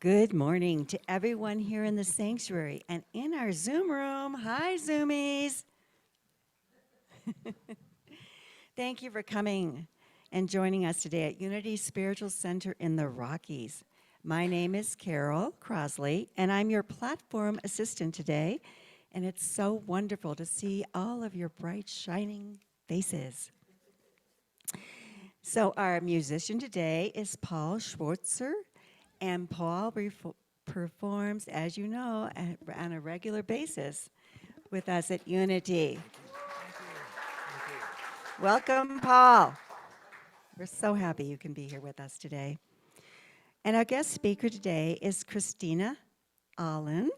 Good morning to everyone here in the sanctuary and in our Zoom room. Hi, Zoomies. Thank you for coming and joining us today at Unity Spiritual Center in the Rockies. My name is Carol Crosley, and I'm your platform assistant today. And it's so wonderful to see all of your bright, shining faces. So our musician today is Paul Schwartzer, and Paul performs, as you know, on a regular basis with us at Unity. Welcome, Paul. We're so happy you can be here with us today. And our guest speaker today is Christina Allen.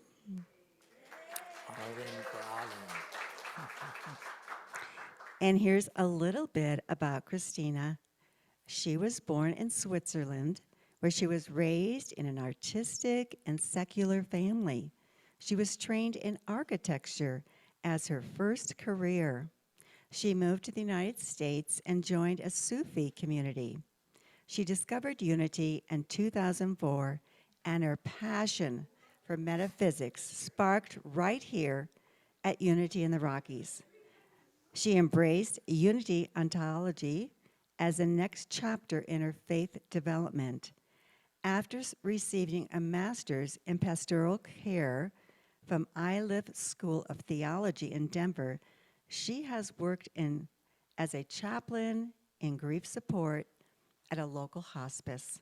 And here's a little bit about Christina. She was born in Switzerland, where she was raised in an artistic and secular family. She was trained in architecture as her first career. She moved to the United States and joined a Sufi community. She discovered Unity in 2004, and her passion for metaphysics sparked right here at Unity in the Rockies. She embraced Unity ontology as the next chapter in her faith development. After receiving a master's in pastoral care from Iliff School of Theology in Denver, she has worked as a chaplain in grief support at a local hospice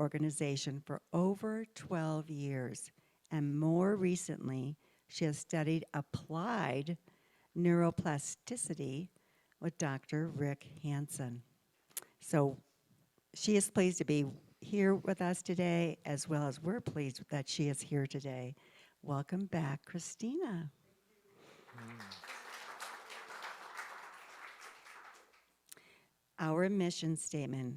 organization for over 12 years. And more recently, she has studied applied neuroplasticity with Dr. Rick Hansen. So she is pleased to be here with us today, as well as we're pleased that she is here today. Welcome back, Christina. Our mission statement.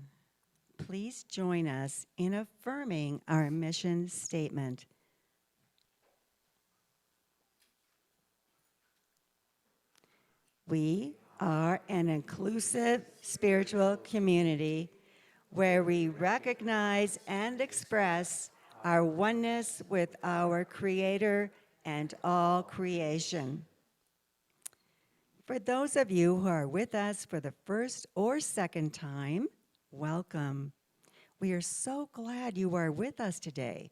Please join us in affirming our mission statement. We are an inclusive spiritual community where we recognize and express our oneness with our Creator and all creation. For those of you who are with us for the first or second time, welcome. We are so glad you are with us today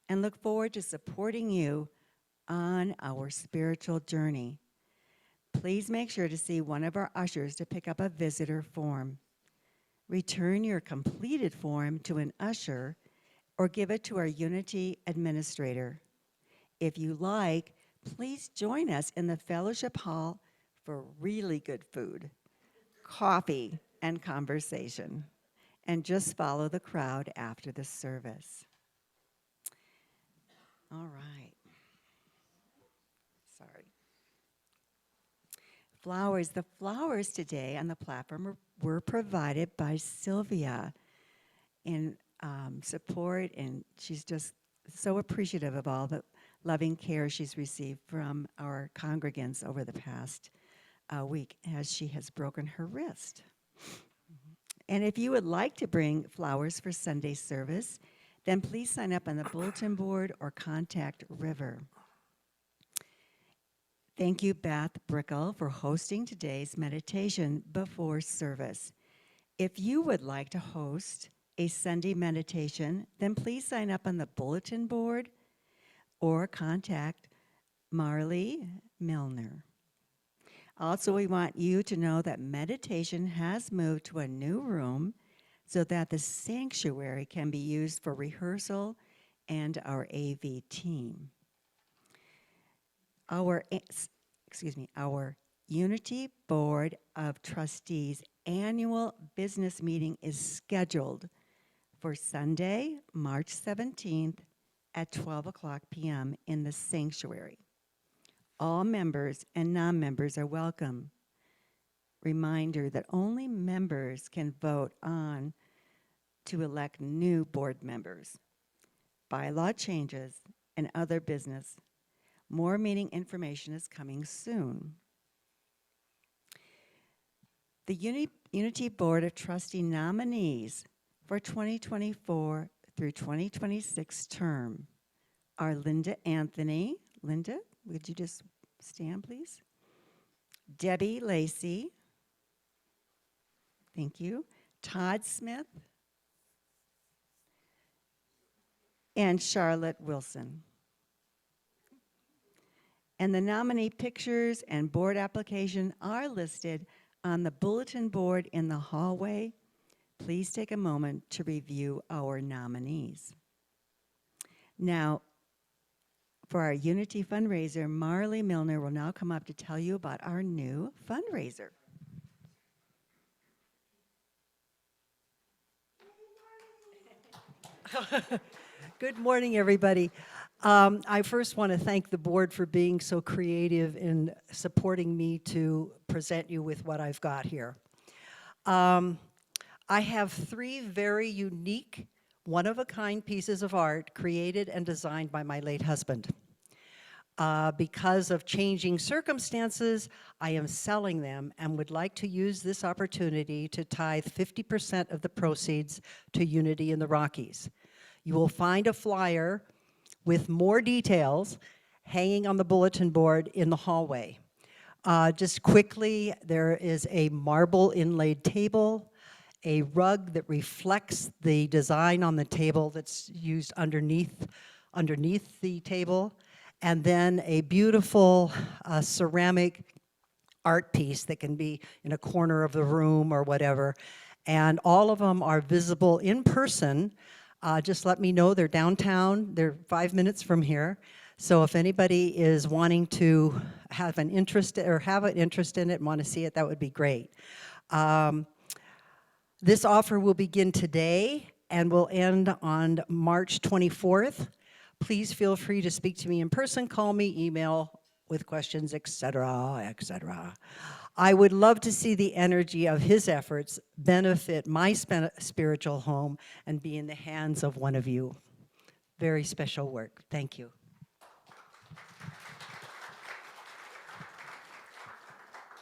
and look forward to supporting you on our spiritual journey. Please make sure to see one of our ushers to pick up a visitor form. Return your completed form to an usher or give it to our Unity administrator. If you like, please join us in the fellowship hall for really good food, coffee, and conversation. And just follow the crowd after the service. All right. Sorry. Flowers. The flowers today on the platform were provided by Sylvia in support, and she's just so appreciative of all the loving care she's received from our congregants over the past week as she has broken her wrist. And if you would like to bring flowers for Sunday service, then please sign up on the bulletin board or contact River. Thank you, Beth Brickell, for hosting today's meditation before service. If you would like to host a Sunday meditation, then please sign up on the bulletin board or contact Marley Milner. Also, we want you to know that meditation has moved to a new room so that the sanctuary can be used for rehearsal and our AV team. Our Unity Board of Trustees annual business meeting is scheduled for Sunday, March 17th at 12 o'clock p.m. in the sanctuary. All members and non-members are welcome. Reminder that only members can vote on to elect new board members, bylaw changes, and other business. More meeting information is coming soon. The Unity Board of Trustee nominees for 2024 through 2026 term are Linda Anthony. Linda, would you just stand, please? Debbie Lacey. Thank you. Todd Smith. And Charlotte Wilson. And the nominee pictures and board application are listed on the bulletin board in the hallway. Please take a moment to review our nominees. Now, for our Unity fundraiser, Marley Milner will now come up to tell you about our new fundraiser. Good morning, everybody. I first want to thank the board for being so creative in supporting me to present you with what I've got here. I have 3 very unique, one-of-a-kind pieces of art created and designed by my late husband. Because of changing circumstances, I am selling them and would like to use this opportunity to tithe 50% of the proceeds to Unity in the Rockies. You will find a flyer with more details hanging on the bulletin board in the hallway. Just quickly, there is a marble inlaid table, a rug that reflects the design on the table that's used underneath the table, and then a beautiful ceramic art piece that can be in a corner of the room or whatever. And all of them are visible in person. Just let me know. They're downtown. They're 5 minutes from here. So if anybody is wanting to have an interest in it and want to see it, that would be great. This offer will begin today and will end on March 24th. Please feel free to speak to me in person, call me, email with questions, etc., etc. I would love to see the energy of his efforts benefit my spiritual home and be in the hands of one of you. Very special work. Thank you.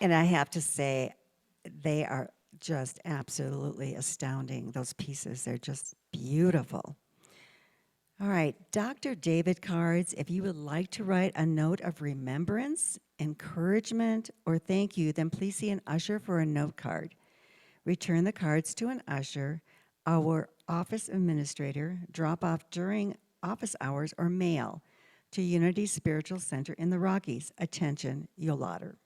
And I have to say, they are just absolutely astounding, those pieces. They're just beautiful. All right, Dr. David cards, if you would like to write a note of remembrance, encouragement, or thank you, then please see an usher for a note card. Return the cards to an usher, our office administrator, drop off during office hours, or mail to Unity Spiritual Center in the Rockies. Attention, Yolater.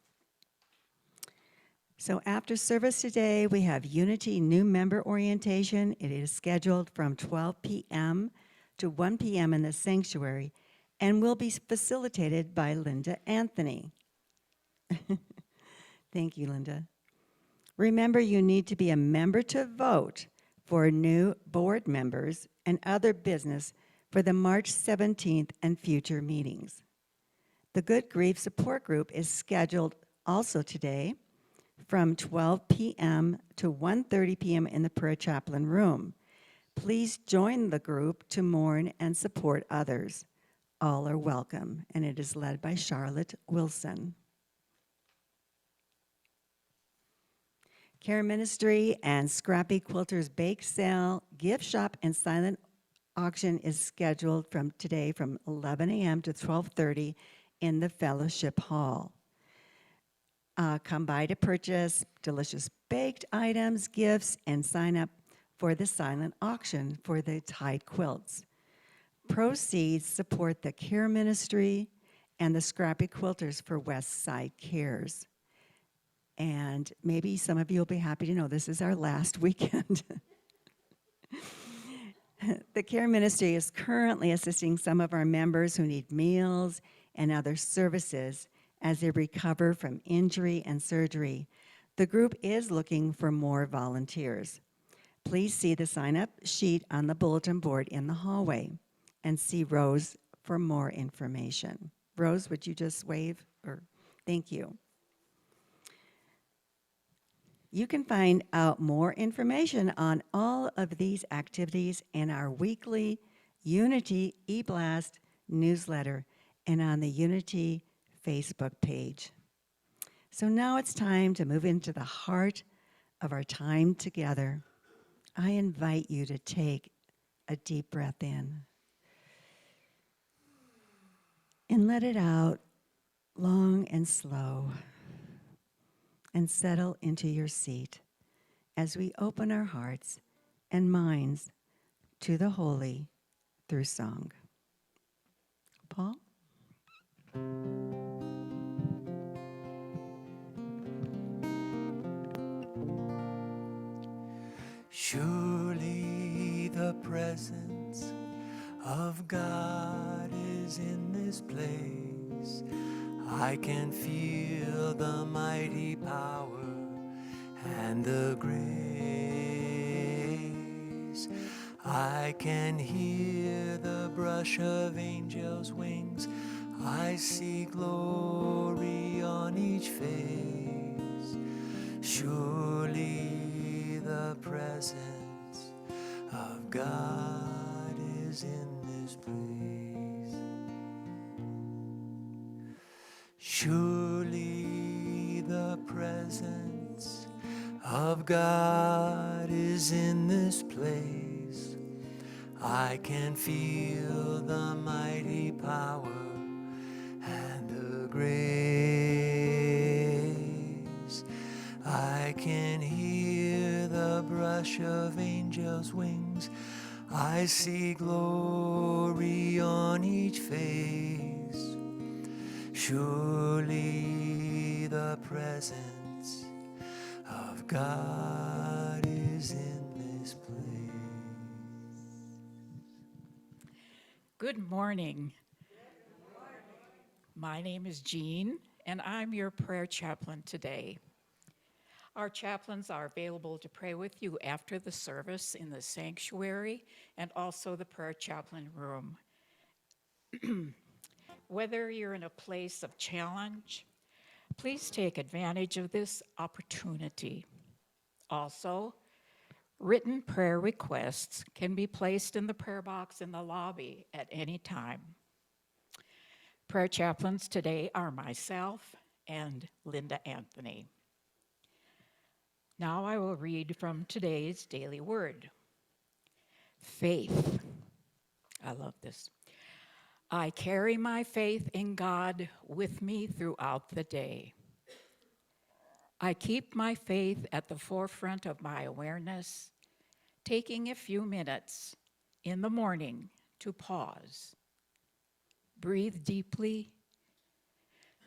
So after service today, we have Unity new member orientation. It is scheduled from 12 p.m. to 1 p.m. in the sanctuary and will be facilitated by Linda Anthony. Thank you, Linda. Remember, you need to be a member to vote for new board members and other business for the March 17th and future meetings. The Good Grief Support Group is scheduled also today from 12 p.m. to 1:30 p.m. in the prayer chaplain room. Please join the group to mourn and support others. All are welcome, and it is led by Charlotte Wilson. Care Ministry and Scrappy Quilters Bake Sale, Gift Shop, and Silent Auction is scheduled from today from 11 a.m. to 12:30 in the Fellowship Hall. Come by to purchase delicious baked items, gifts, and sign up for the silent auction for the Tide quilts. Proceeds support the Care Ministry and the Scrappy Quilters for West Side Cares. And maybe some of you will be happy to know this is our last weekend. The Care Ministry is currently assisting some of our members who need meals and other services as they recover from injury and surgery. The group is looking for more volunteers. Please see the sign-up sheet on the bulletin board in the hallway and see Rose for more information. Rose, would you just wave? Thank you. You can find out more information on all of these activities in our weekly Unity eBlast newsletter and on the Unity Facebook page. So now it's time to move into the heart of our time together. I invite you to take a deep breath in. And let it out long and slow. And settle into your seat as we open our hearts and minds to the holy through song. Paul? Surely the presence of God is in this place. I can feel the mighty power and the grace. I can hear the brush of angels' wings. I see glory on each face. Surely the presence of God is in this place. Surely the presence of God is in this place. I can feel the mighty power and the grace. I can hear the brush of angels' wings. I see glory on each face. Surely the presence of God is in this place. Good morning. My name is Jean, and I'm your prayer chaplain today. Our chaplains are available to pray with you after the service in the sanctuary and also the prayer chaplain room. Whether you're in a place of challenge, please take advantage of this opportunity. Also, written prayer requests can be placed in the prayer box in the lobby at any time. Prayer chaplains today are myself and Linda Anthony. Now I will read from today's daily word. Faith. I love this. I carry my faith in God with me throughout the day. I keep my faith at the forefront of my awareness, taking a few minutes in the morning to pause, breathe deeply,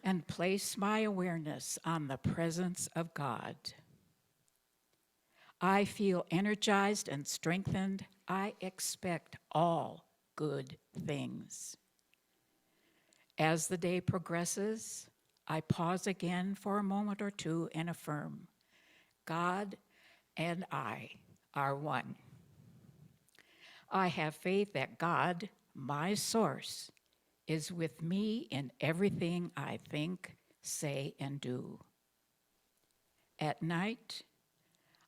and place my awareness on the presence of God. I feel energized and strengthened. I expect all good things. As the day progresses, I pause again for a moment or two and affirm, God and I are one. I have faith that God, my source, is with me in everything I think, say, and do. At night,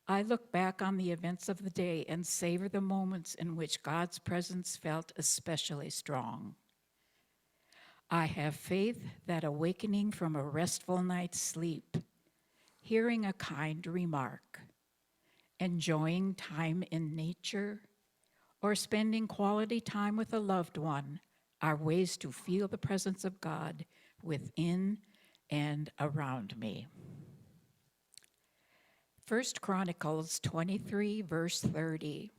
I look back on the events of the day and savor the moments in which God's presence felt especially strong. I have faith that awakening from a restful night's sleep, hearing a kind remark, enjoying time in nature, or spending quality time with a loved one are ways to feel the presence of God within and around me. 1 Chronicles 23, verse 30.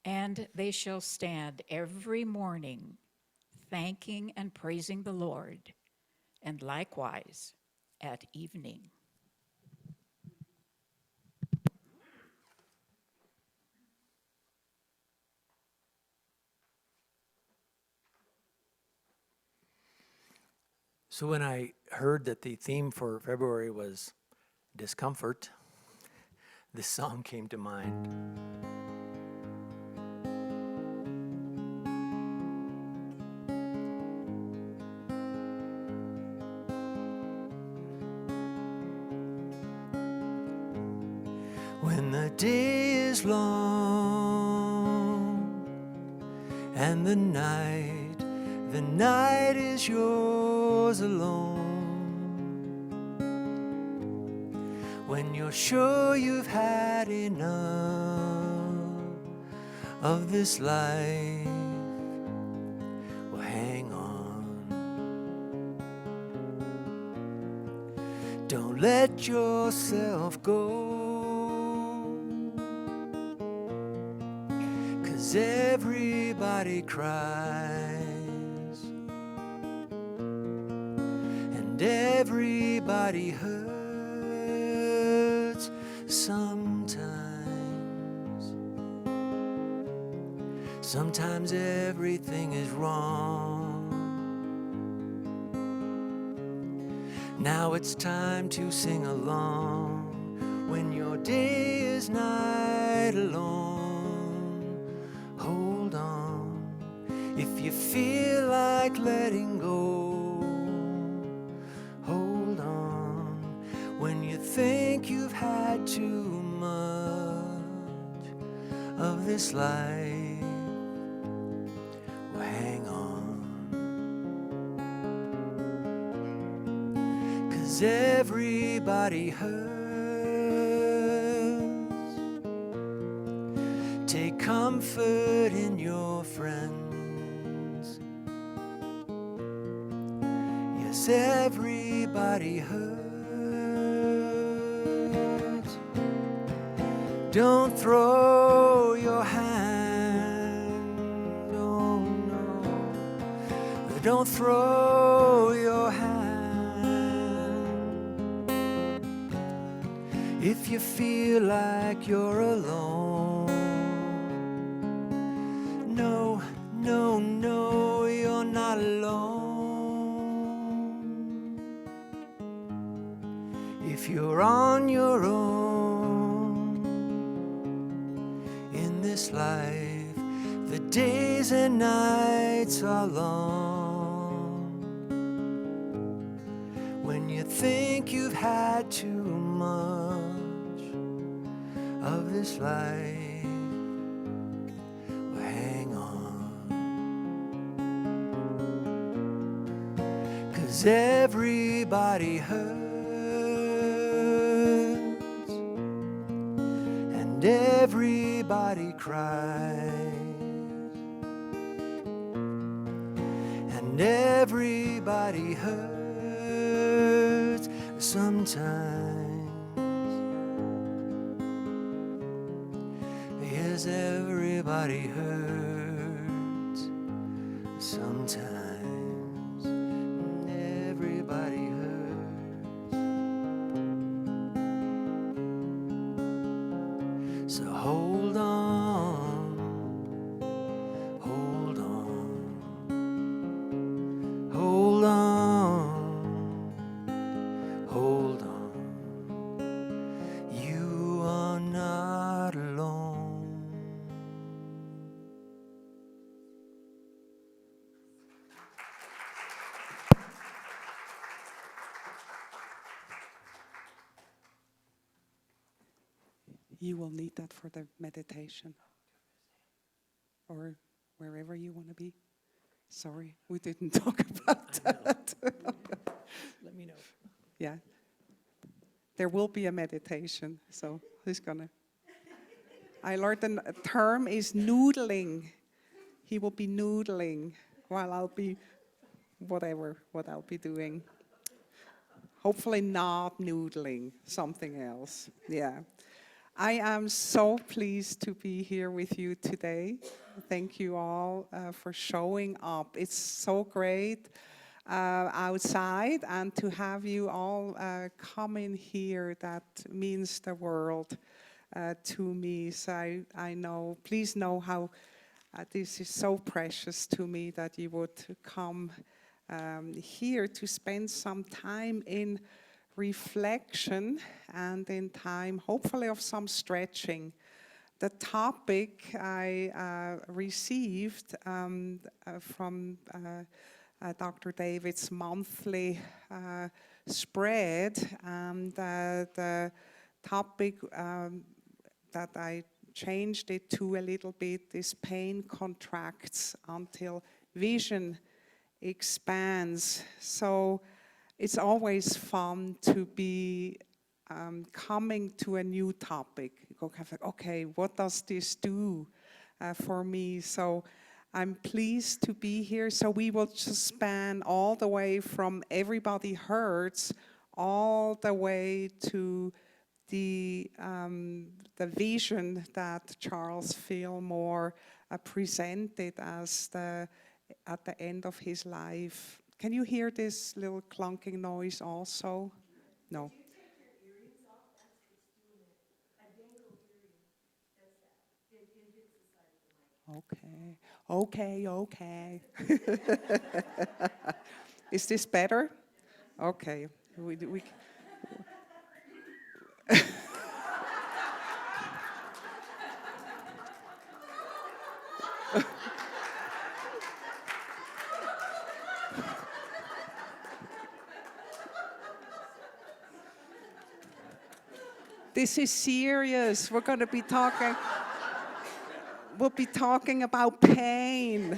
And they shall stand every morning thanking and praising the Lord, and likewise at evening. So when I heard that the theme for February was discomfort, this song came to mind. When the day is long and the night is yours alone. When you're sure you've had enough of this life. Well, hang on. Don't let yourself go. 'Cause everybody cries and everybody hurts sometimes. Sometimes everything is wrong. Now it's time to sing along when your day is night alone. Hold on if you feel like letting go. Hold on when you think you've had too much of this life. Well, hang on, 'cause everybody hurts. Take comfort in your friends. Yes, everybody hurts. Don't throw your hand. Oh no. Don't throw your hand. If you feel like you're alone. No, no, no, you're not alone. If you're on your own in this life, the days and nights are long. When you think you've had too much of this life, 'cause everybody hurts and everybody cries and everybody hurts sometimes. Yes, everybody hurts sometimes. Everybody hurts. So hold on, hold on, hold on, hold on. You are not alone. You will need that for the meditation or wherever you want to be. Sorry, we didn't talk about that. Let me know. Yeah. There will be a meditation, so who's gonna? I learned a term is noodling. He will be noodling while I'll be what I'll be doing. Hopefully not noodling, something else. Yeah. I am so pleased to be here with you today. Thank you all for showing up. It's so great outside, and to have you all come in here, that means the world to me. So I know, please know how this is so precious to me that you would come here to spend some time in reflection and in time, hopefully, of some stretching. The topic I received from Dr. David's monthly spread, and the topic that I changed it to a little bit is pain contracts until vision expands. So it's always fun to be coming to a new topic. Okay, what does this do? for me. So I'm pleased to be here. So we will just span all the way from Everybody Hurts all the way to the vision that Charles Fillmore presented as at the end of his life. Can you hear this little clunking noise also? No. Okay. Is this better? Okay. We This is serious. We're going to be talking. We'll be talking about pain.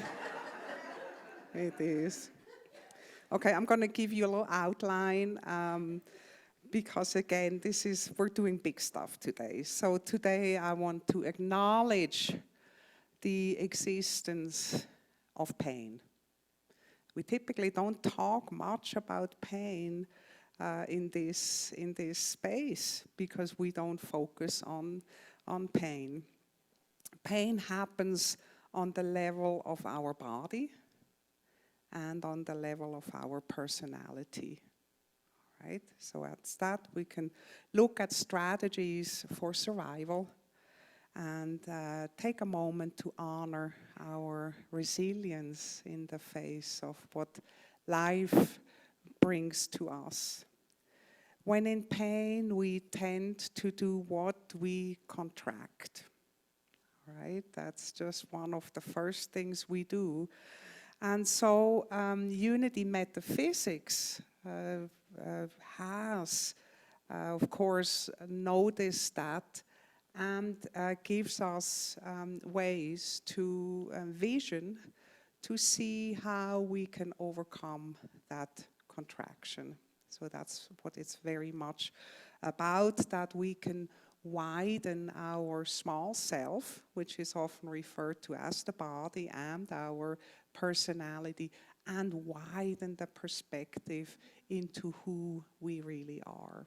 It is. Okay, I'm going to give you a little outline because again, we're doing big stuff today. So today I want to acknowledge the existence of pain. We typically don't talk much about pain in this space because we don't focus on pain. Pain happens on the level of our body and on the level of our personality, right? So at that, we can look at strategies for survival and take a moment to honor our resilience in the face of what life brings to us. When in pain, we tend to do what? We contract, right? That's just one of the first things we do. And so Unity Metaphysics has, of course, noticed that and gives us ways to vision to see how we can overcome that contraction. So that's what it's very much about, that we can widen our small self, which is often referred to as the body, and our personality, and widen the perspective into who we really are.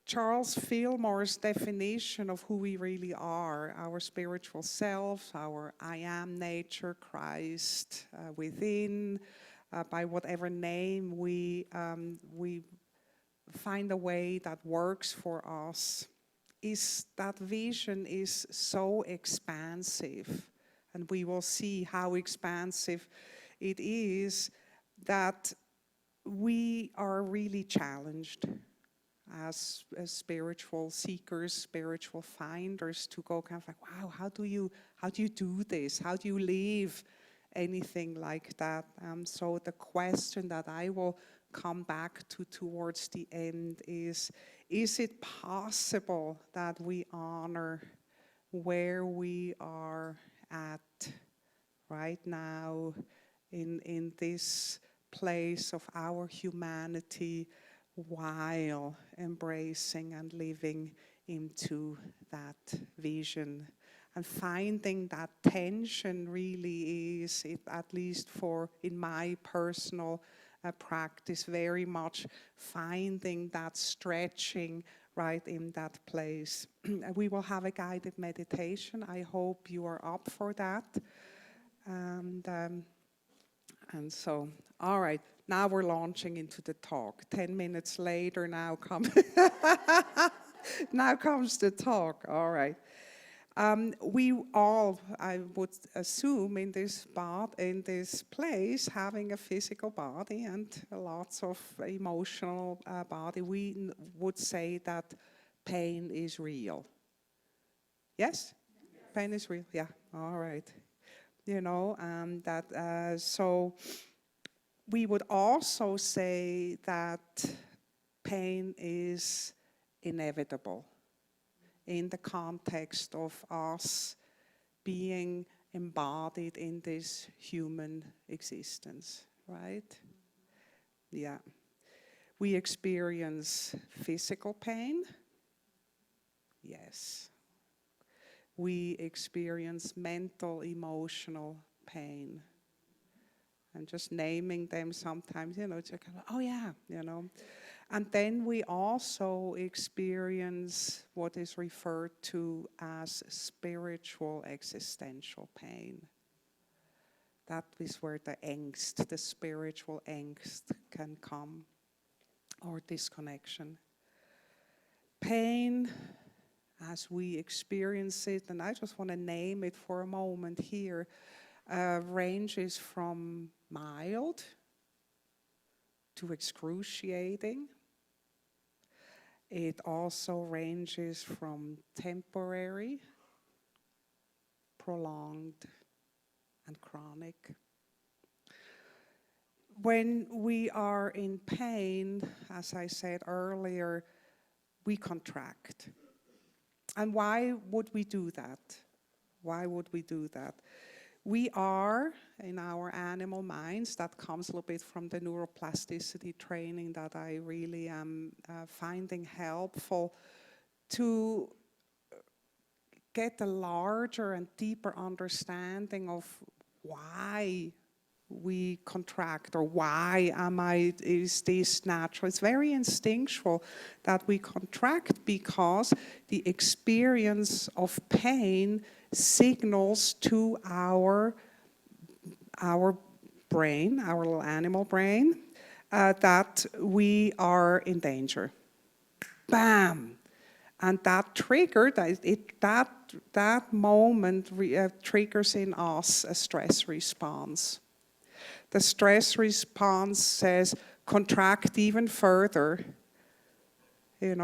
Charles Fillmore's definition of who we really are, our spiritual self, our I am nature, Christ within, by whatever name we find a way that works for us, is that vision is so expansive, and we will see how expansive it is, that we are really challenged as spiritual seekers, spiritual finders, to go kind of like, wow, how do you do this? How do you live anything like that? So the question that I will come back to towards the end is it possible that we honor where we are at right now in this place of our humanity, while embracing and living into that vision? And finding that tension really is, at least in my personal practice, very much finding that stretching right in that place. We will have a guided meditation. I hope you are up for that. And so, all right, now we're launching into the talk. 10 minutes later, now comes the talk. All right. We all, I would assume, in this place, having a physical body and lots of emotional body, we would say that pain is real. Yes? Pain is real. Yeah. All right. So we would also say that pain is inevitable in the context of us being embodied in this human existence, right? Yeah. We experience physical pain. Yes. we experience mental, emotional pain. And just naming them sometimes, it's like, oh yeah, And then we also experience what is referred to as spiritual existential pain. That is where the angst, the spiritual angst can come, or disconnection. Pain, as we experience it, and I just want to name it for a moment here, ranges from mild to excruciating. It also ranges from temporary, prolonged, and chronic. When we are in pain, as I said earlier, we contract. And why would we do that? Why would we do that? We are, in our animal minds, that comes a little bit from the neuroplasticity training that I really am finding helpful, to get a larger and deeper understanding of why we contract, or why is this natural. It's very instinctual that we contract, because the experience of pain signals to our brain, our little animal brain, that we are in danger. Bam! And that trigger, that moment triggers in us a stress response. The stress response says, contract even further.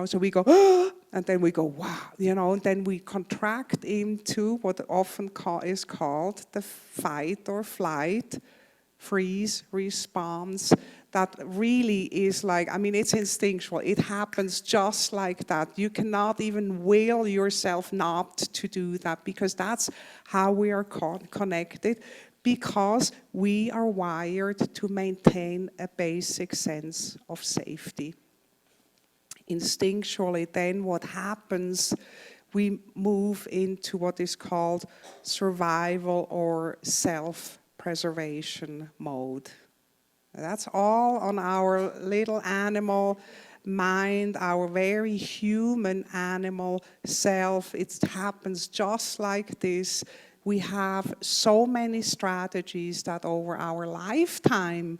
So we go, oh, and then we go, wow, and then we contract into what often is called the fight or flight, freeze response. That really is like, it's instinctual. It happens just like that. You cannot even will yourself not to do that, because that's how we are connected, because we are wired to maintain a basic sense of safety. Instinctually, then what happens, we move into what is called survival or self-preservation mode. That's all on our little animal mind, our very human animal self. It happens just like this. We have so many strategies that over our lifetime,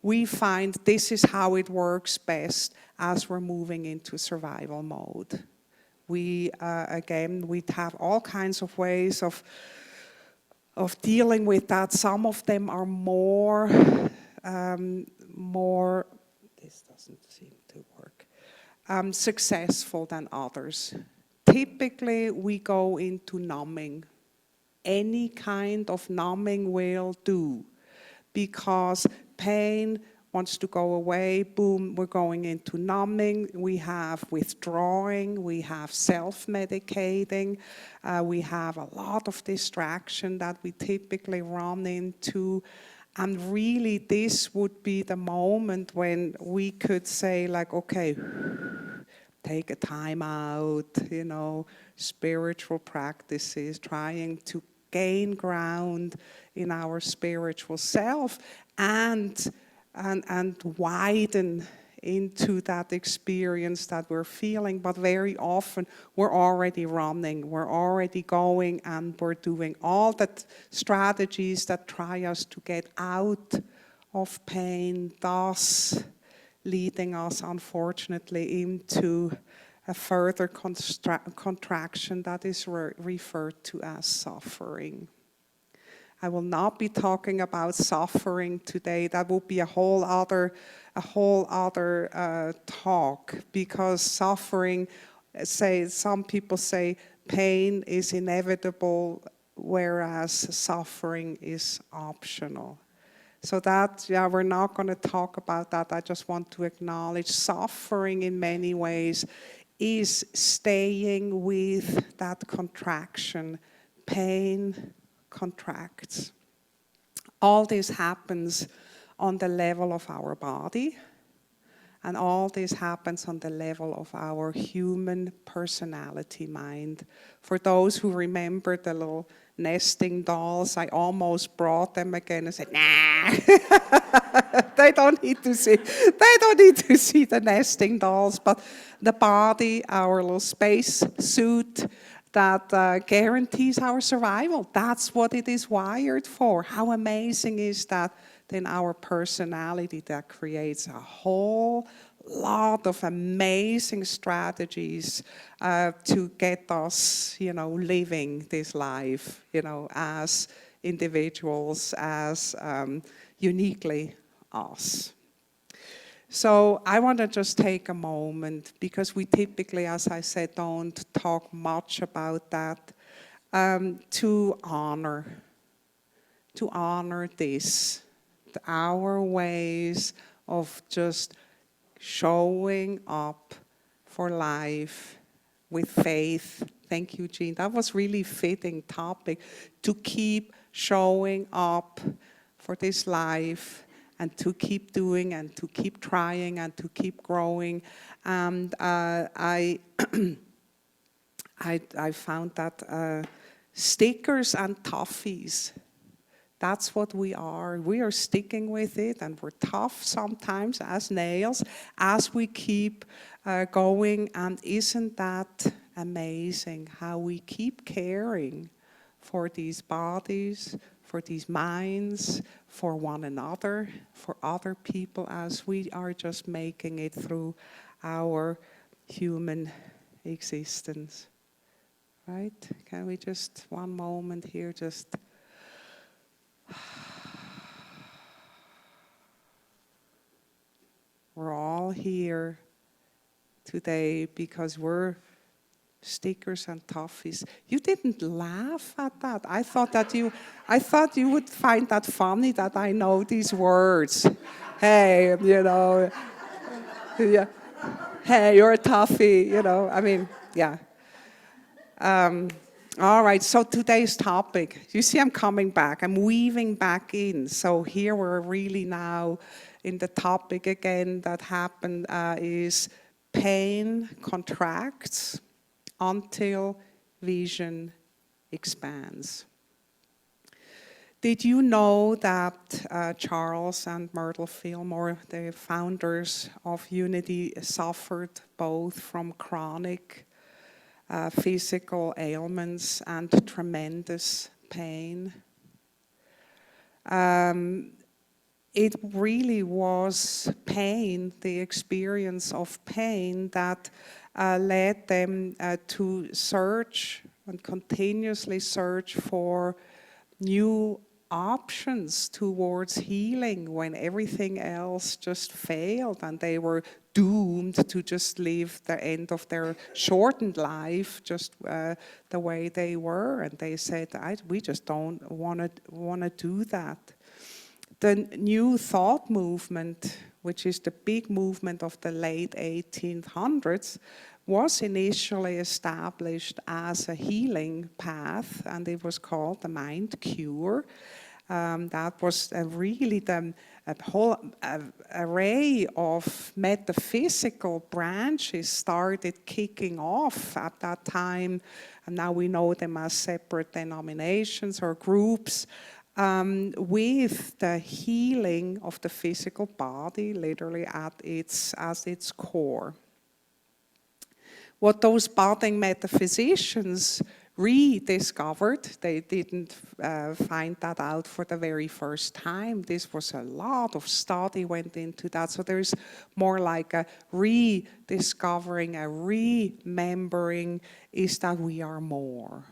we find this is how it works best as we're moving into survival mode. We have all kinds of ways of dealing with that. Some of them are more, this doesn't seem to work, successful than others. Typically, we go into numbing. Any kind of numbing will do, because pain wants to go away, boom, we're going into numbing. We have withdrawing, we have self-medicating, we have a lot of distraction that we typically run into. And really, this would be the moment when we could say, like, okay, take a time out, spiritual practices, trying to gain ground in our spiritual self, and widen into that experience that we're feeling. But very often we're already running, we're already going, and we're doing all the strategies that try us to get out of pain, thus leading us, unfortunately, into a further contraction that is referred to as suffering. I will not be talking about suffering today. That will be a whole other talk, because suffering, some people say pain is inevitable, whereas suffering is optional. So that, we're not going to talk about that. I just want to acknowledge suffering in many ways is staying with that contraction. Pain contracts. All this happens on the level of our body, And all this happens on the level of our human personality mind. For those who remember the little nesting dolls, I almost brought them again and said, nah, they don't need to see the nesting dolls, but the body, our little space suit that guarantees our survival. That's what it is wired for. How amazing is that? Then our personality that creates a whole lot of amazing strategies to get us, living this life, as individuals, as uniquely us. So I want to just take a moment, because we typically, as I said, don't talk much about that, to honor this, our ways of just showing up for life with faith. Thank you, Jean. That was really fitting topic, to keep showing up for this life and to keep doing and to keep trying and to keep growing. And I found that stickers and toughies, that's what we are. We are sticking with it, and we're tough sometimes as nails as we keep going. And isn't that amazing how we keep caring for these bodies, for these minds, for one another, for other people, as we are just making it through our human existence. Right? Can we just, one moment here, just... We're all here today because we're stickers and toughies. You didn't laugh at that. I thought you would find that funny that I know these words. Hey, yeah. Hey, you're a toughie, I mean, yeah. All right, so today's topic, you see I'm coming back, I'm weaving back in. So here we're really now in the topic again that happened is pain contracts until vision expands. Did you know that Charles and Myrtle Fillmore, the founders of Unity, suffered both from chronic physical ailments and tremendous pain? It really was pain, the experience of pain, that led them to search and continuously search for new options towards healing when everything else just failed and they were doomed to just live the end of their shortened life just the way they were. And they said, we just don't want to do that. The New Thought movement, which is the big movement of the late 1800s, was initially established as a healing path, and it was called the Mind Cure. That was really a whole array of metaphysical branches started kicking off at that time, and now we know them as separate denominations or groups, with the healing of the physical body literally as its core. What those budding metaphysicians rediscovered, they didn't find that out for the very first time. This was a lot of study went into that. So there's more like a rediscovering, a remembering, is that we are more.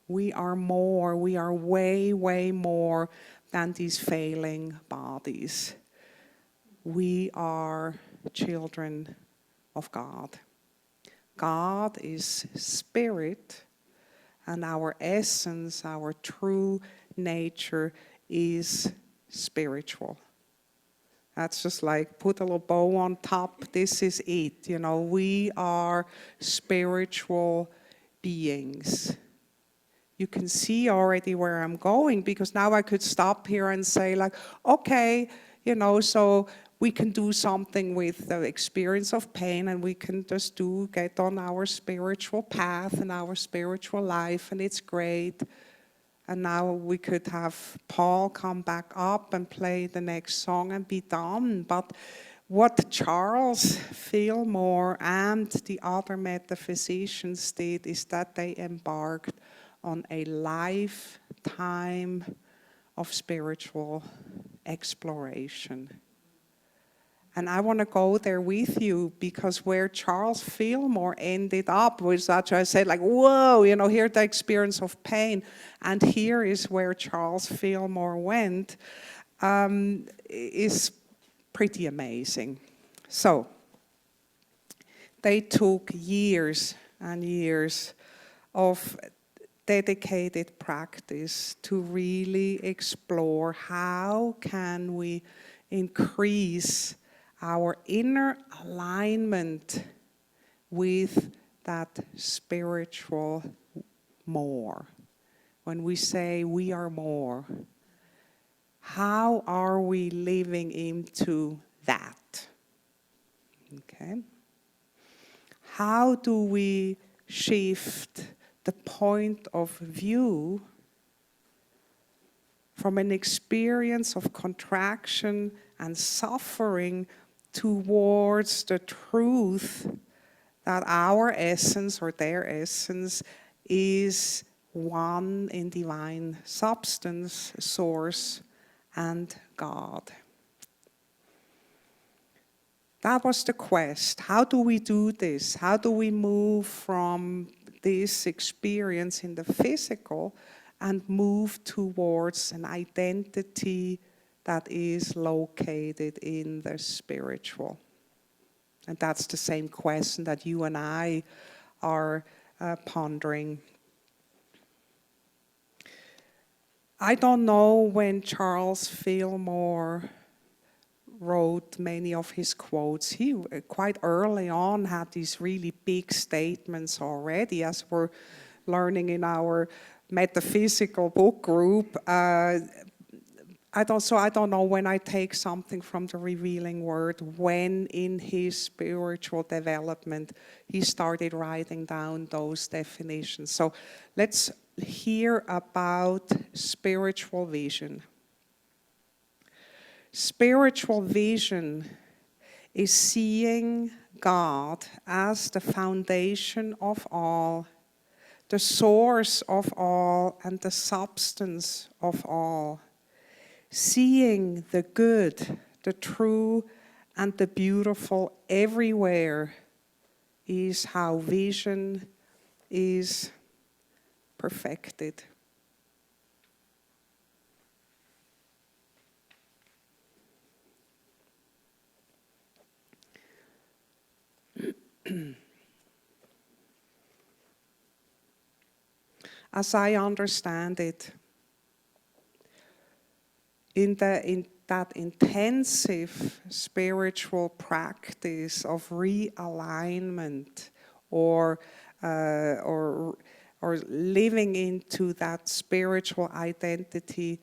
We are more, we are way, way more than these failing bodies. We are children of God. God is spirit, and our essence, our true nature is spiritual. That's just like put a little bow on top. This is it. We are spiritual beings. You can see already where I'm going, because now I could stop here and say like, okay, so we can do something with the experience of pain, and we can just get on our spiritual path and our spiritual life, and it's great. And now we could have Paul come back up and play the next song and be done. But what Charles Fillmore and the other metaphysicians did is that they embarked on a lifetime of spiritual exploration. And I want to go there with you, because where Charles Fillmore ended up was that I said, like, whoa, here the experience of pain. And here is where Charles Fillmore went, is pretty amazing. So they took years and years of dedicated practice to really explore how can we increase our inner alignment with that spiritual more. When we say we are more, how are we living into that? Okay. How do we shift the point of view from an experience of contraction and suffering towards the truth that our essence, or their essence, is one in divine substance, source, and God? That was the quest. How do we do this? How do we move from this experience in the physical and move towards an identity that is located in the spiritual? And that's the same question that you and I are pondering. I don't know when Charles Fillmore wrote many of his quotes. He quite early on had these really big statements already, as we're learning in our metaphysical book group. I don't know when I take something from the Revealing Word, when in his spiritual development he started writing down those definitions. So let's hear about spiritual vision. Spiritual vision is seeing God as the foundation of all, the source of all, and the substance of all. Seeing the good, the true, and the beautiful everywhere is how vision is perfected. As I understand it, in that intensive spiritual practice of realignment, or living into that spiritual identity,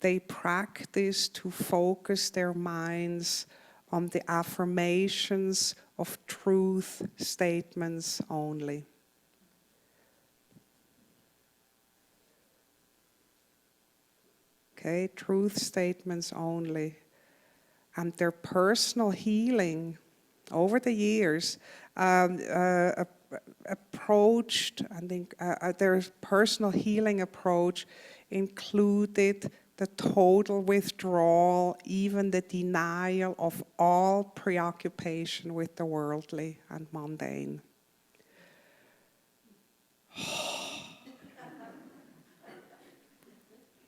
they practice to focus their minds on the affirmations of truth statements only. Okay, truth statements only. And their personal healing over the years approached, I think their personal healing approach included the total withdrawal, even the denial of all preoccupation with the worldly and mundane.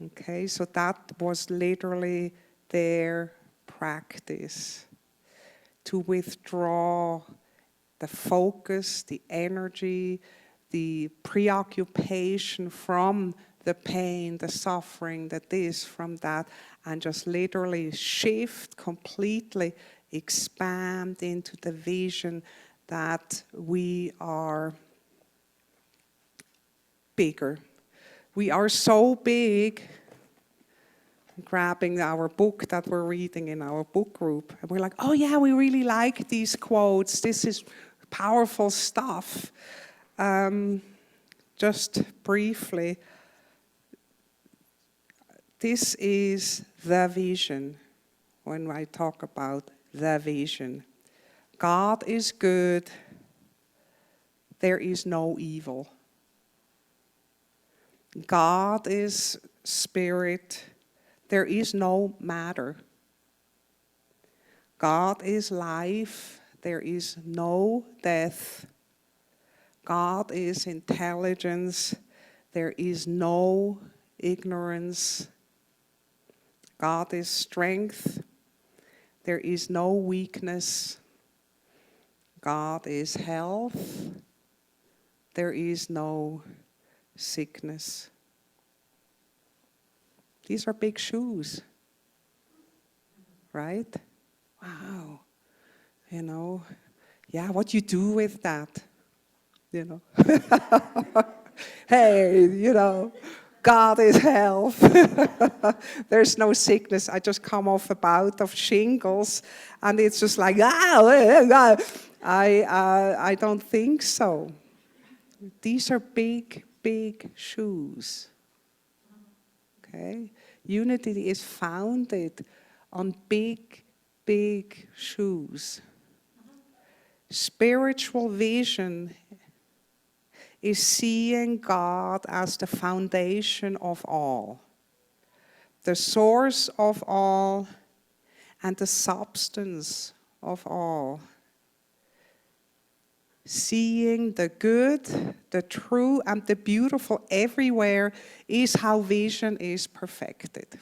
Okay, so that was literally their practice, to withdraw the focus, the energy, the preoccupation from the pain, the suffering, the this, from that, and just literally shift completely, expand into the vision that we are bigger. We are so big grabbing our book that we're reading in our book group. And we're like, oh yeah, we really like these quotes. This is powerful stuff. Just briefly, this is the vision when I talk about the vision. God is good. There is no evil. God is spirit. There is no matter. God is life. There is no death. God is intelligence. There is no ignorance. God is strength. There is no weakness. God is health. There is no sickness. These are big shoes, right? Wow. You know, yeah, what you do with that, you know. Hey, you know, God is health. There's no sickness. I just come off a bout of shingles, and it's just like, I don't think so. These are big, big shoes. Okay? Unity is founded on big, big shoes. Spiritual vision is seeing God as the foundation of all, the source of all, and the substance of all. Seeing the good, the true, and the beautiful everywhere is how vision is perfected.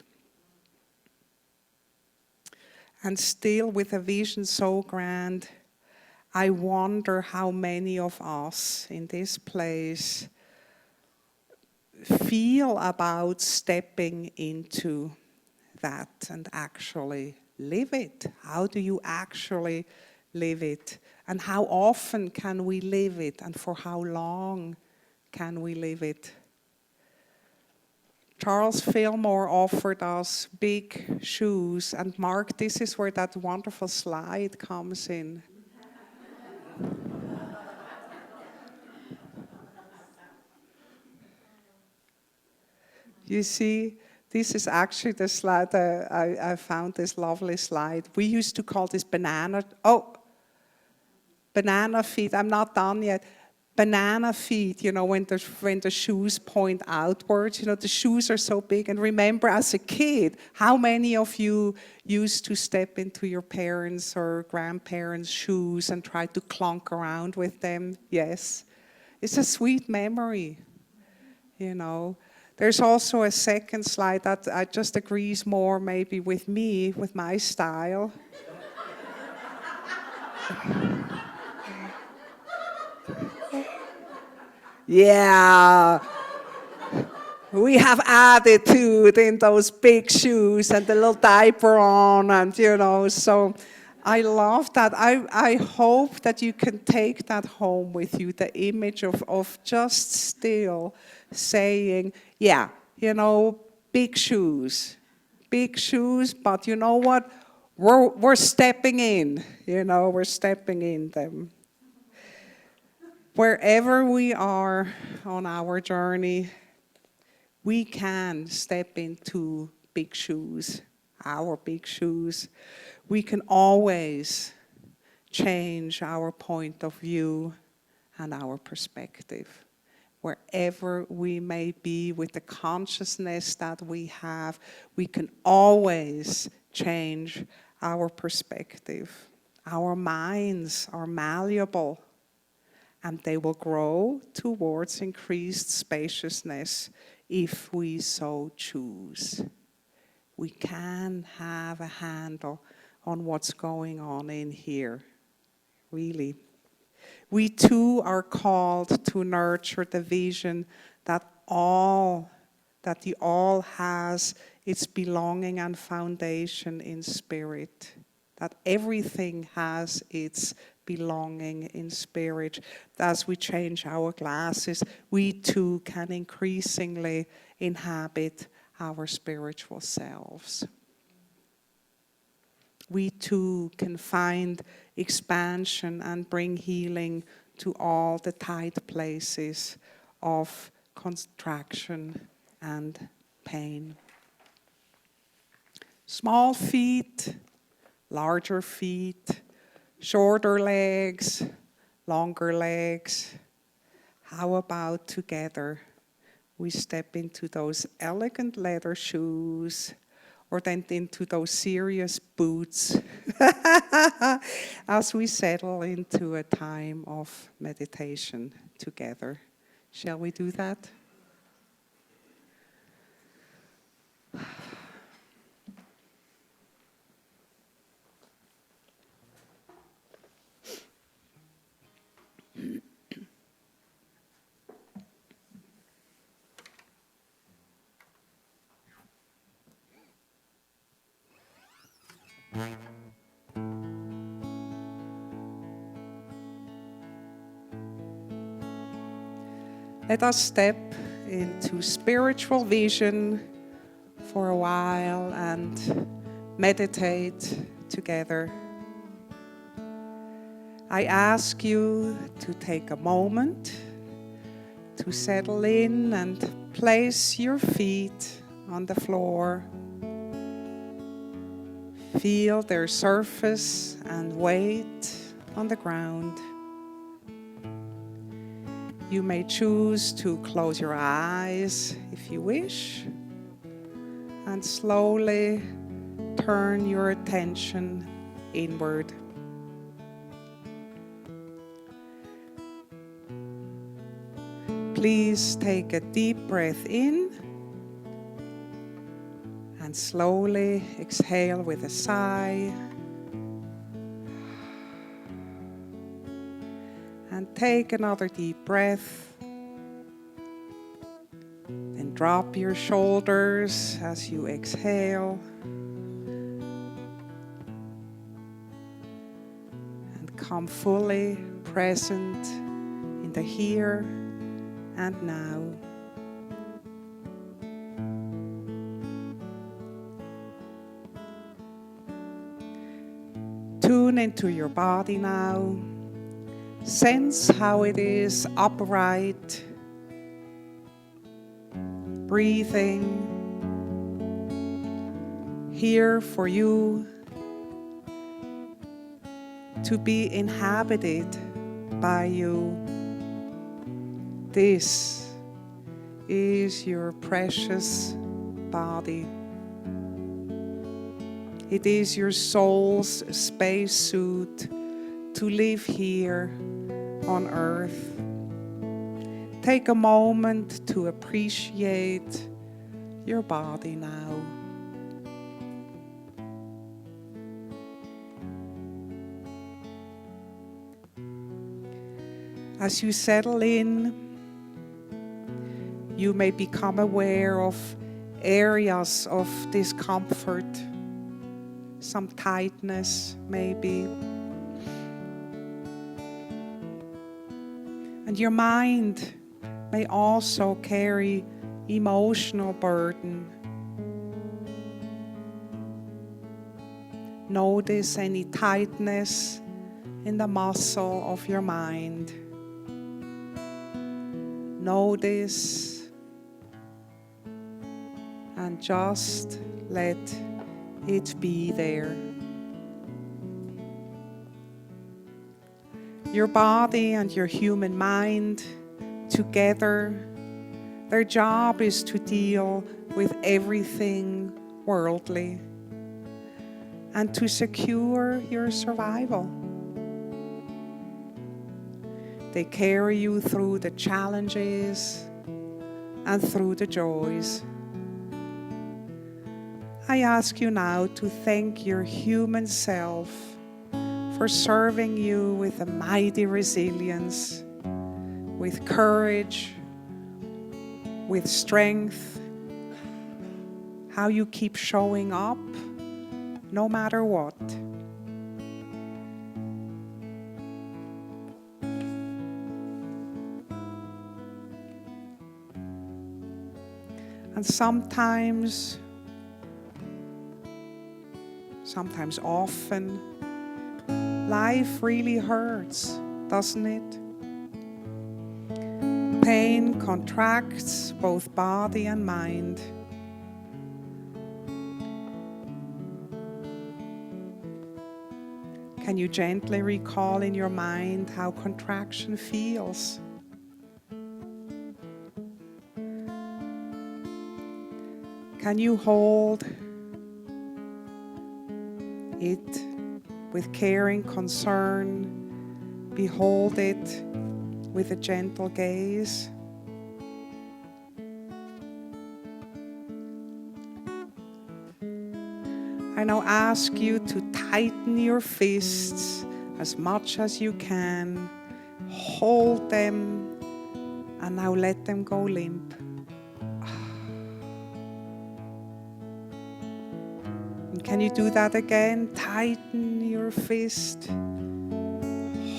And still, with a vision so grand, I wonder how many of us in this place feel about stepping into that and actually live it. How do you actually live it? And how often can we live it? And for how long can we live it? Charles Fillmore offered us big shoes. And Mark, this is where that wonderful slide comes in. You see, this is actually the slide. I found this lovely slide. We used to call this banana feet. I'm not done yet. Banana feet, you know, when the shoes point outwards, you know, the shoes are so big. And remember, as a kid, how many of you used to step into your parents' or grandparents' shoes and try to clunk around with them? Yes. It's a sweet memory, you know. There's also a second slide that just agrees more maybe with me, with my style. Yeah, we have attitude in those big shoes and the little diaper on, and you know, so I love that. I hope that you can take that home with you, the image of just still saying, yeah, you know, big shoes, but you know what? We're stepping in, you know, we're stepping in them. Wherever we are on our journey, we can step into big shoes, our big shoes. We can always change our point of view and our perspective. Wherever we may be with the consciousness that we have, we can always change our perspective. Our minds are malleable, and they will grow towards increased spaciousness if we so choose. We can have a handle on what's going on in here, really. We too are called to nurture the vision that the all has its belonging and foundation in spirit, that everything has its belonging in spirit. As we change our glasses, we too can increasingly inhabit our spiritual selves. We too can find expansion and bring healing to all the tight places of contraction and pain. Small feet, larger feet, shorter legs, longer legs. How about together we step into those elegant leather shoes or then into those serious boots as we settle into a time of meditation together. Shall we do that? Let us step into spiritual vision for a while and meditate together. I ask you to take a moment to settle in and place your feet on the floor. Feel their surface and weight on the ground. You may choose to close your eyes if you wish, and slowly turn your attention inward. Please take a deep breath in and slowly exhale with a sigh. And take another deep breath. Then drop your shoulders as you exhale. And come fully present in the here and now. Tune into your body now. Sense how it is upright, breathing, here for you to be inhabited by you. This is your precious body. It is your soul's spacesuit to live here on earth. Take a moment to appreciate your body now. As you settle in, you may become aware of areas of discomfort, some tightness maybe. And your mind may also carry emotional burden. Notice any tightness in the muscle of your mind. Notice and just let it be there. Your body and your human mind together, their job is to deal with everything worldly and to secure your survival. They carry you through the challenges and through the joys. I ask you now to thank your human self for serving you with a mighty resilience, with courage, with strength, how you keep showing up no matter what. And sometimes often, life really hurts, doesn't it? Pain contracts both body and mind. Can you gently recall in your mind how contraction feels? Can you hold it with caring concern? Behold it with a gentle gaze. I now ask you to tighten your fists as much as you can. Hold them and now let them go limp. And can you do that again? Tighten your fist.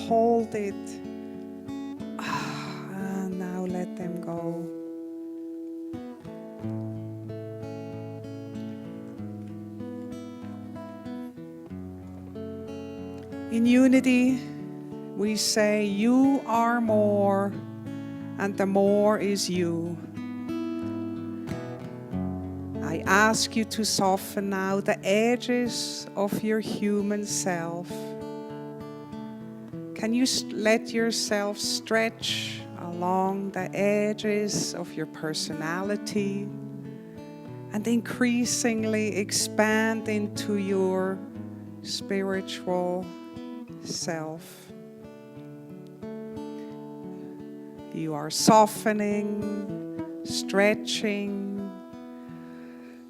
Hold it. And now let them go. In unity, we say, you are more, and the more is you. I ask you to soften now the edges of your human self. Can you let yourself stretch along the edges of your personality and increasingly expand into your spiritual self? You are softening, stretching,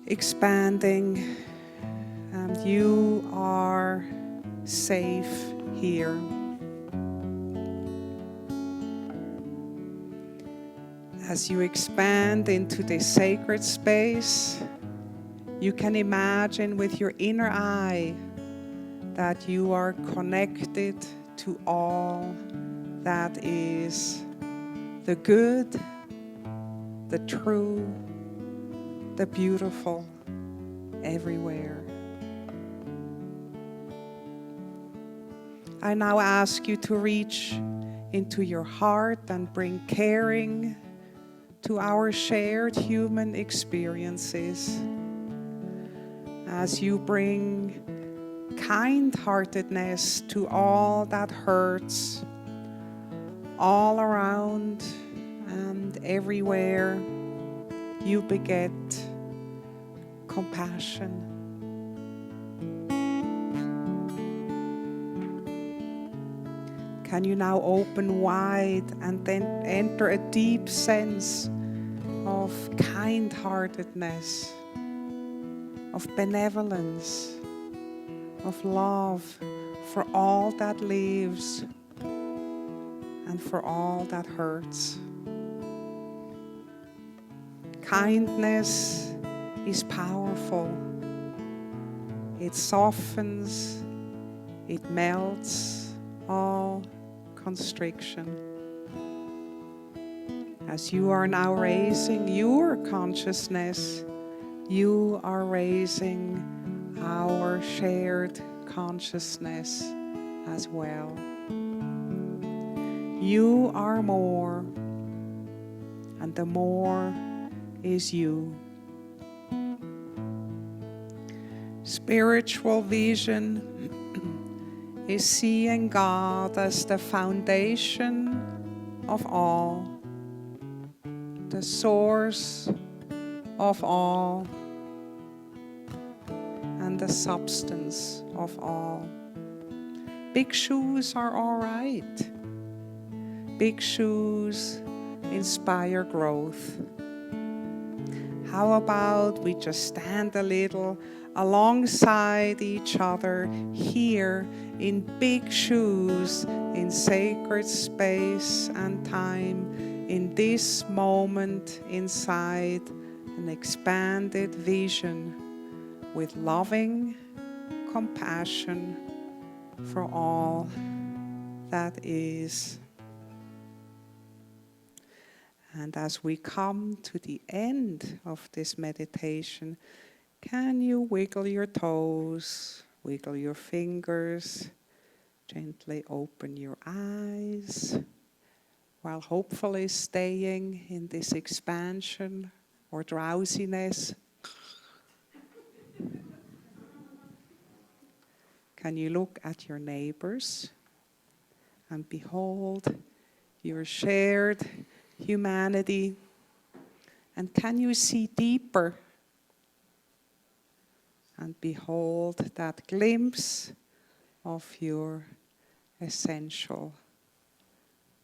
expanding, and you are safe here. As you expand into this sacred space, you can imagine with your inner eye that you are connected to all that is the good, the true, the beautiful, everywhere. I now ask you to reach into your heart and bring caring to our shared human experiences. As you bring kind-heartedness to all that hurts, all around and everywhere, you beget compassion. Can you now open wide and then enter a deep sense of kind-heartedness, of benevolence, of love for all that lives and for all that hurts. Kindness is powerful. It softens, it melts all constriction. As you are now raising your consciousness, you are raising our shared consciousness as well. You are more, and the more is you. Spiritual vision is seeing God as the foundation of all, the source of all, and the substance of all. Big shoes are all right. Big shoes inspire growth. How about we just stand a little alongside each other here in big shoes, in sacred space and time, in this moment inside an expanded vision with loving compassion for all that is. And as we come to the end of this meditation, can you wiggle your toes, wiggle your fingers, gently open your eyes, while hopefully staying in this expansion or drowsiness? Can you look at your neighbors and behold your shared humanity? And can you see deeper and behold that glimpse of your essential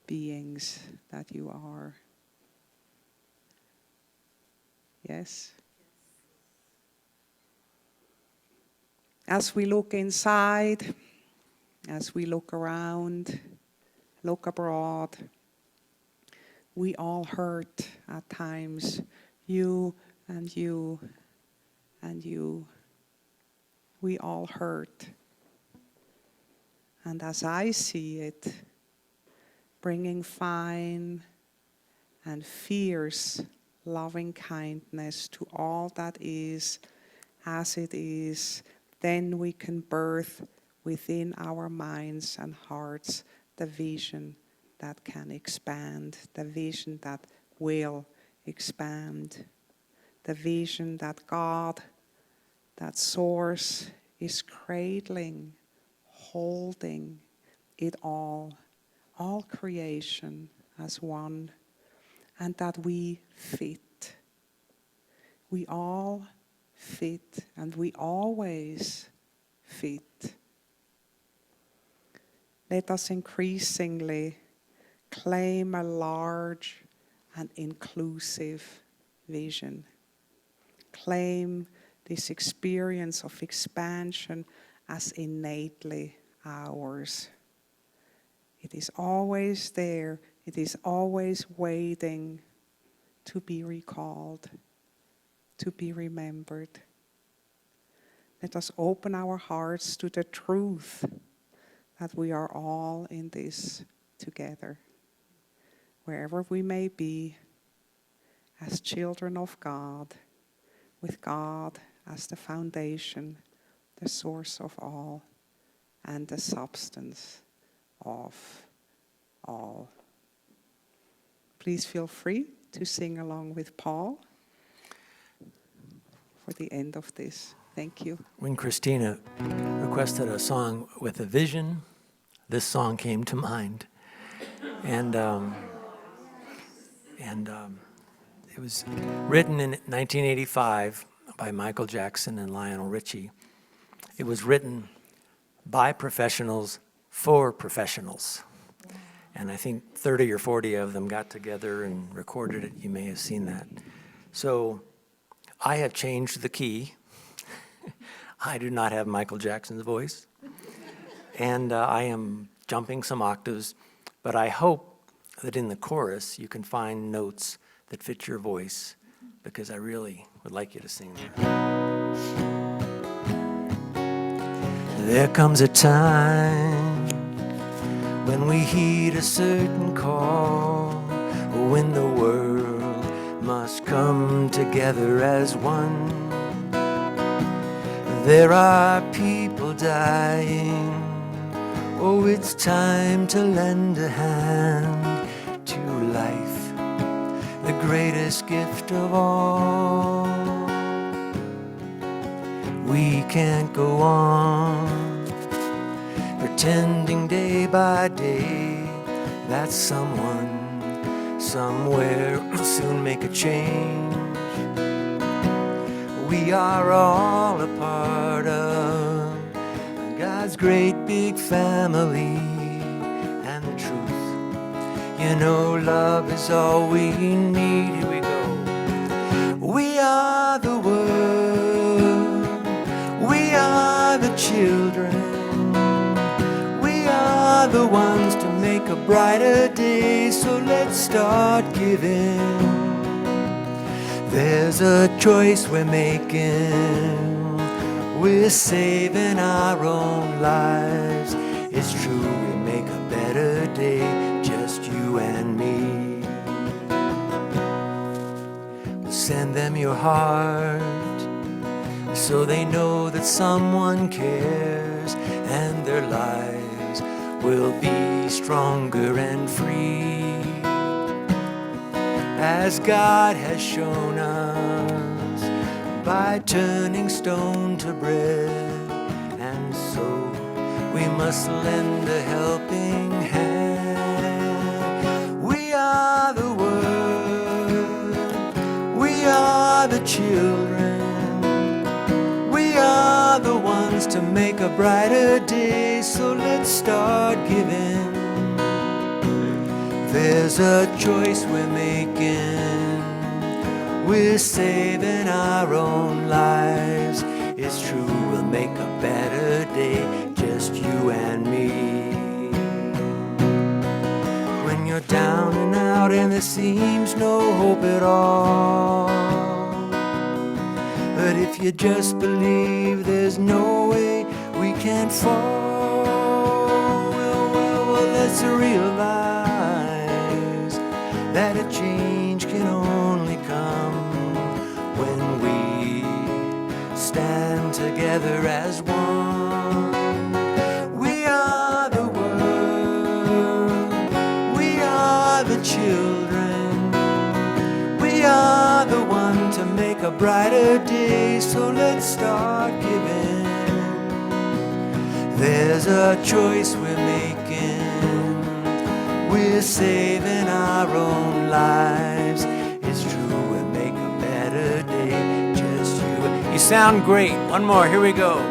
beings that you are? Yes? As we look inside, as we look around, look abroad, we all hurt at times. You and you and you. We all hurt. And as I see it, bringing fine and fierce loving kindness to all that is as it is, then we can birth within our minds and hearts the vision that can expand, the vision that will expand, the vision that God, that source, is cradling, holding it all creation as one, and that we fit. We all fit, and we always fit. Let us increasingly claim a large and inclusive vision. Claim this experience of expansion as innately ours. It is always there. It is always waiting to be recalled, to be remembered. Let us open our hearts to the truth that we are all in this together. Wherever we may be, as children of God, with God as the foundation, the source of all, and the substance of all. Please feel free to sing along with Paul for the end of this. Thank you. When Christina requested a song with a vision, this song came to mind. And it was written in 1985 by Michael Jackson and Lionel Richie. It was written by professionals for professionals. And I think 30 or 40 of them got together and recorded it. You may have seen that. So I have changed the key. I do not have Michael Jackson's voice. And I am jumping some octaves. But I hope that in the chorus you can find notes that fit your voice, because I really would like you to sing there. There comes a time when we heed a certain call, when the world must come together as one. There are people dying. Oh, it's time to lend a hand to life, the greatest gift of all. We can't go on pretending day by day that someone somewhere will soon make a change. We are all a part of God's great big family, and the truth, you know, love is all we need. Here we go. We are the world, we are the children, we are the ones to make a brighter day, so let's start giving. There's a choice we're making. We're saving our own lives. It's true, we make a better day, just you and me. Send them your heart so they know that someone cares, and their lives will be stronger and free, as God has shown us by turning stone to bread. And so we must lend a helping hand. We are the Word, we are the children, we are the ones to make a brighter day. So let's start giving. There's a choice we're making. We're saving our own lives. It's true, we'll make a better day, just you and me. When you're down and out and there seems no hope at all, but if you just believe there's no way we can fall, well, let's realize that a change can only come when we stand together as one. We are the world, we are the children, we are the one to make a brighter day. So let's start giving. There's a choice we're making. We're saving our own lives. It's true, we'll make a better day, just you. You sound great. One more, here we go.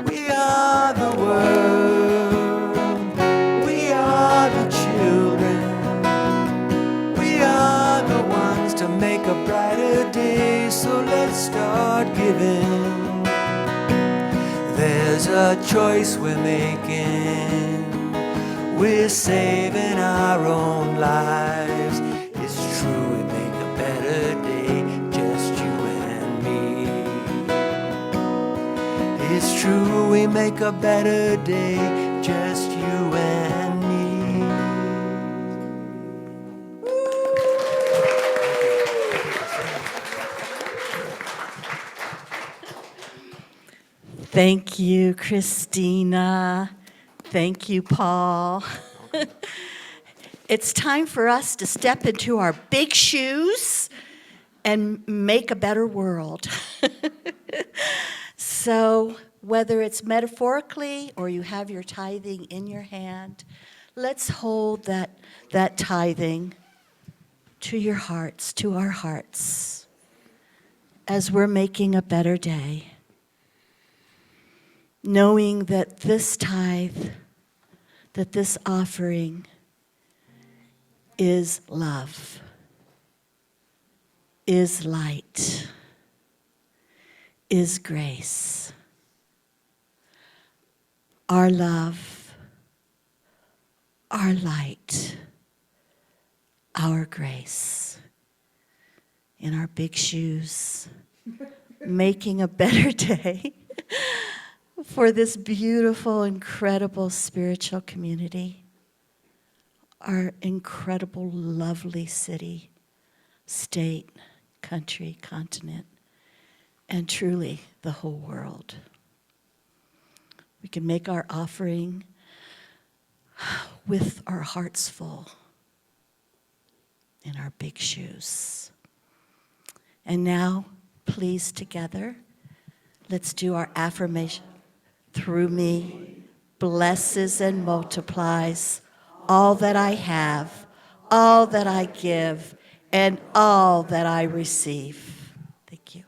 We are the world, we are the children, we are the ones to make a brighter day. So let's start giving. There's a choice we're making. We're saving our own lives. It's true, we make a better day, just you and me. It's true, we make a better day, just you and me. Thank you, Christina. Thank you, Paul. It's time for us to step into our big shoes and make a better world. So, whether it's metaphorically or you have your tithing in your hand, let's hold that tithing to your hearts, to our hearts, as we're making a better day. Knowing that this tithe, that this offering is love, is light, is grace. Our love, our light, our grace. In our big shoes, making a better day for this beautiful, incredible spiritual community, our incredible, lovely city, state, country, continent, and truly the whole world. We can make our offering with our hearts full in our big shoes. And now, please, together, let's do our affirmation. Through me, blesses and multiplies all that I have, all that I give, and all that I receive. Thank you.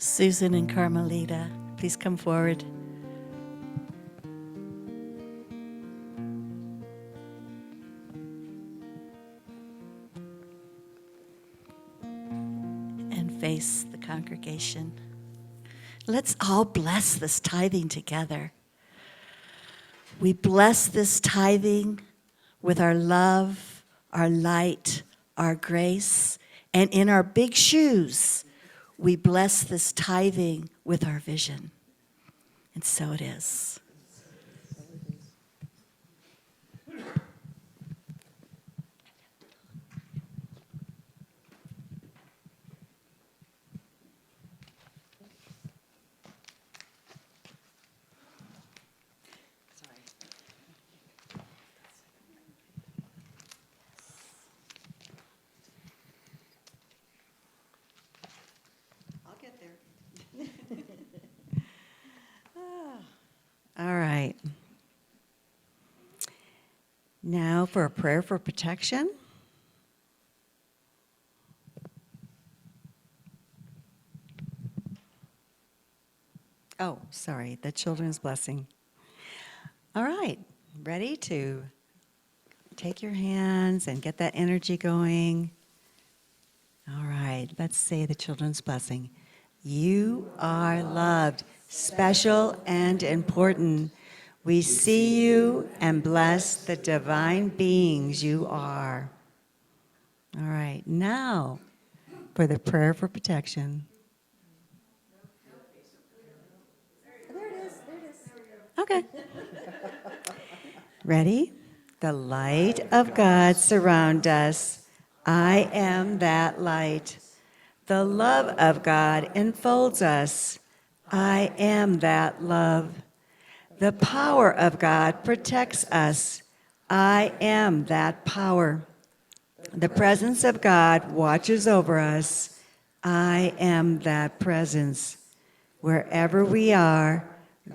Susan and Carmelita, please come forward. And face the congregation. Let's all bless this tithing together. We bless this tithing with our love, our light, our grace, and in our big shoes, we bless this tithing with our vision. And so it is. I'll get there. All right. Now for a prayer for protection. Oh, sorry, the children's blessing. All right, ready to take your hands and get that energy going. All right, let's say the children's blessing. You are loved, special, and important. We see you and bless the divine beings you are. All right, now for the prayer for protection. Okay. Ready? The light of God surround us. I am that light. The love of God enfolds us. I am that love. The power of God protects us. I am that power. The presence of God watches over us. I am that presence. Wherever we are,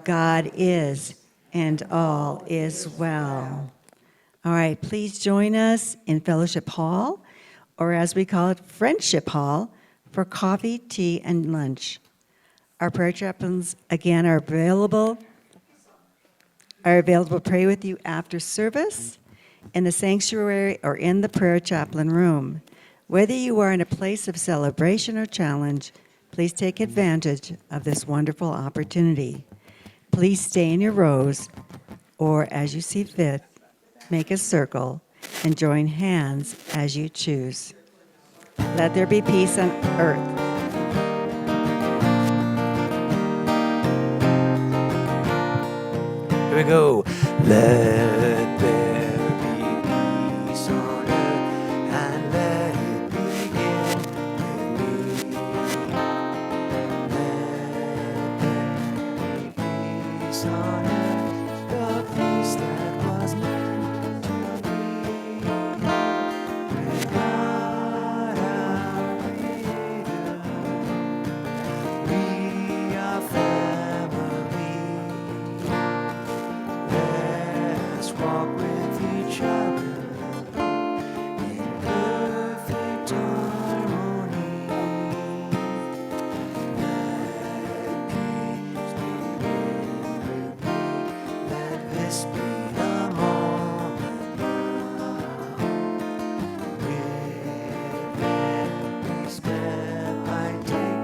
God is, and all is well. All right, please join us in Fellowship Hall, or as we call it, Friendship Hall, for coffee, tea, and lunch. Our prayer chaplains, again, are available to pray with you after service in the sanctuary or in the prayer chaplain room. Whether you are in a place of celebration or challenge, please take advantage of this wonderful opportunity. Please stay in your rows, or as you see fit, make a circle and join hands as you choose. Let there be peace on earth. Here we go. Let there be peace on earth and let it begin with me. Let there be peace on earth, the peace that was meant to be. With God our Creator, we are family. Let's walk with each other in perfect harmony. Let peace be with me. Let this be the moment now. With every step I take,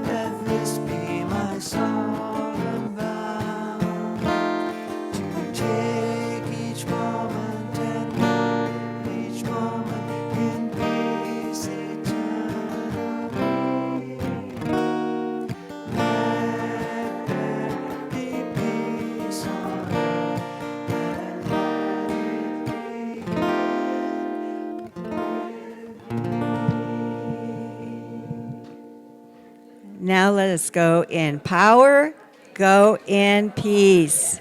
let this be my song and vow. To take each moment and live each moment in peace eternally. Let there be peace on earth and let it Now let us go in power, go in peace.